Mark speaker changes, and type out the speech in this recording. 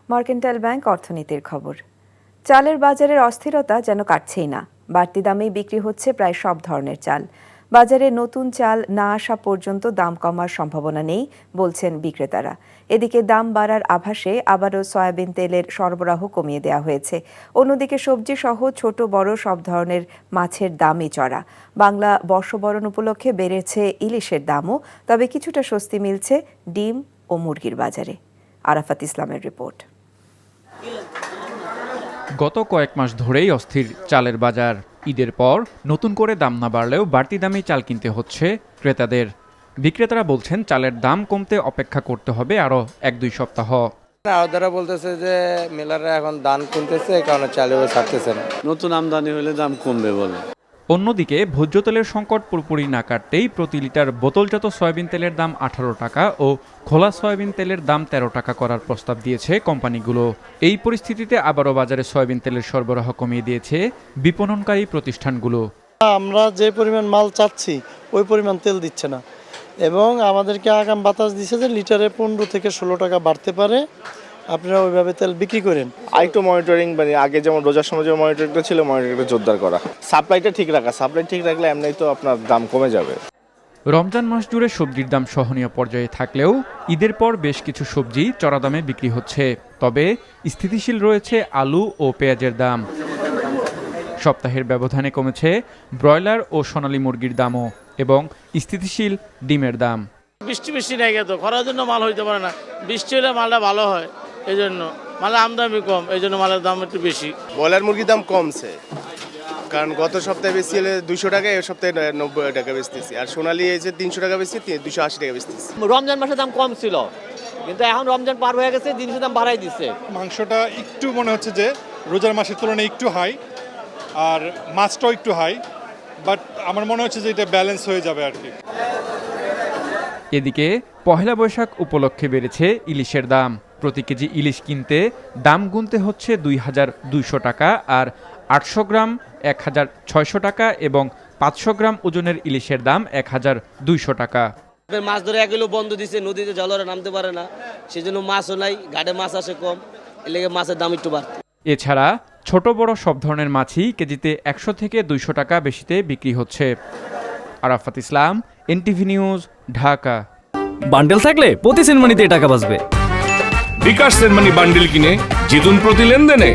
Speaker 1: Mercantile bank অর্থনীতির খবর। চালের বাজারের অস্থিরতা যেন কাটছেই না। বাড়তি দামেই বিক্রি হচ্ছে প্রায় সব ধরনের চাল। বাজারে নতুন চাল না আসা পর্যন্ত দাম কমার সম্ভাবনা নেই বলছেন বিক্রেতারা। এদিকে দাম বাড়ার আভাসে আবারও সয়াবিন তেলের সরবরাহ কমিয়ে দেওয়া হয়েছে। অন্যদিকে সবজি সহ ছোট বড় সব ধরনের মাছের দামই চড়া। বাংলা বর্ষবরণ উপলক্ষে বেড়েছে ইলিশের দামও, তবে কিছুটা স্বস্তি মিলছে ডিম ও মুরগির বাজারে। আরাফাত ইসলামের রিপোর্ট।
Speaker 2: গত কয়েক মাস ধরেই অস্থির চালের বাজার। ঈদের পর নতুন করে দাম না বাড়লেও বাড়তি দামেই চাল কিনতে হচ্ছে ক্রেতাদের। বিক্রেতারা বলছেন চালের দাম কমতে অপেক্ষা করতে হবে আরও 1-2 সপ্তাহ।
Speaker 3: আওতারা বলতেছে যে মেলাররা এখন ধান কিনতেছে, কারণে চালেও ছাড়তেছে না।
Speaker 4: নতুন আমদানি হলে দাম কমবে বলে।
Speaker 2: অন্যদিকে ভোজ্য তেলের সংকট পুরোপুরি না কাটতেই প্রতি লিটার বোতলজাত সয়াবিন তেলের দাম 18 টাকা ও খোলা সয়াবিন তেলের দাম 13 টাকা করার প্রস্তাব দিয়েছে কোম্পানিগুলো। এই পরিস্থিতিতে আবারও বাজারে সয়াবিন তেলের সরবরাহ কমিয়ে দিয়েছে বিপণনকারী প্রতিষ্ঠানগুলো।
Speaker 5: আমরা যে পরিমাণ মাল চাচ্ছি ওই পরিমাণ তেল দিচ্ছে না, এবং আমাদেরকে আগাম বাতাস দিচ্ছে যে লিটারে 15 থেকে 16 টাকা বাড়তে পারে, আপনারা ওইভাবে তেল বিক্রি করেন।
Speaker 6: আরেকটু মনিটরিং, মানে আগে যেমন রোজার সময় যে মনিটরিংটা ছিল, মনিটরিংটা জোরদার করা, সাপ্লাইটা ঠিক রাখা। সাপ্লাই ঠিক রাখলে এমনিই তো আপনার দাম কমে যাবে।
Speaker 2: রমজান মাস জুড়ে সবজির দাম সহনীয় পর্যায়ে থাকলেও ঈদের পর বেশ কিছু সবজি চড়া দামে বিক্রি হচ্ছে। তবে স্থিতিশীল রয়েছে আলু ও পেঁয়াজের দাম। সপ্তাহের ব্যবধানে কমেছে ব্রয়লার ও সোনালী মুরগির দামও, এবং স্থিতিশীল ডিমের দাম।
Speaker 7: বৃষ্টি নেই তো, খরার জন্য মাল হইতে পারে না। বৃষ্টি হলে মালটা ভালো হয়, এই জন্য মালের আমদানি কম, এই জন্য মালের দাম একটু বেশি।
Speaker 6: ব্রয়লার মুরগির দাম কমছে, কারণ গত সপ্তাহে বেশি হলে 200 টাকা, এই সপ্তাহে 90 টাকা বেচতেছি। আর সোনালী এই যে 300 টাকা বেচছি, 280 টাকা বেচতেছি।
Speaker 8: রমজান মাসে দাম কম ছিল, কিন্তু এখন রমজান পার হয়ে গেছে, জিনিসের দাম বাড়াই দিচ্ছে।
Speaker 9: মাংসটা একটু মনে হচ্ছে যে রোজার মাসের তুলনায় একটু হাই, আর মাছটাও একটু হাই, বাট আমার মনে হচ্ছে যে এটা ব্যালেন্স হয়ে যাবে আর কি।
Speaker 2: এদিকে পহেলা বৈশাখ উপলক্ষে বেড়েছে ইলিশের দাম। প্রতি কেজি ইলিশ কিনতে দাম গুনতে হচ্ছে 2200 টাকা, আর 800 গ্রাম 1600 টাকা, এবং 500 গ্রাম ওজনের ইলিশের দাম 1200 টাকা।
Speaker 8: মাছ ধরে এগুলো বন্ধ দিচ্ছে, নদীতে জলরে নামতে পারে না, সেই জন্য মাছও নাই, ঘাটে মাছ আসে কম, এর লেগে মাছের দাম একটু বাড়ছে।
Speaker 2: এছাড়া ছোট বড় সব ধরনের মাছই কেজিতে 100 থেকে 200 টাকা বেশিতে বিক্রি হচ্ছে। আরাফাত ইসলাম, এনটিভি নিউজ, ঢাকা।
Speaker 10: বান্ডেল থাকলে প্রতি সেনমানিতে টাকা বাঁচবে।
Speaker 11: বিকাশ সেনমানি বান্ডেল কিনে জিতুন প্রতি লেনদেনে।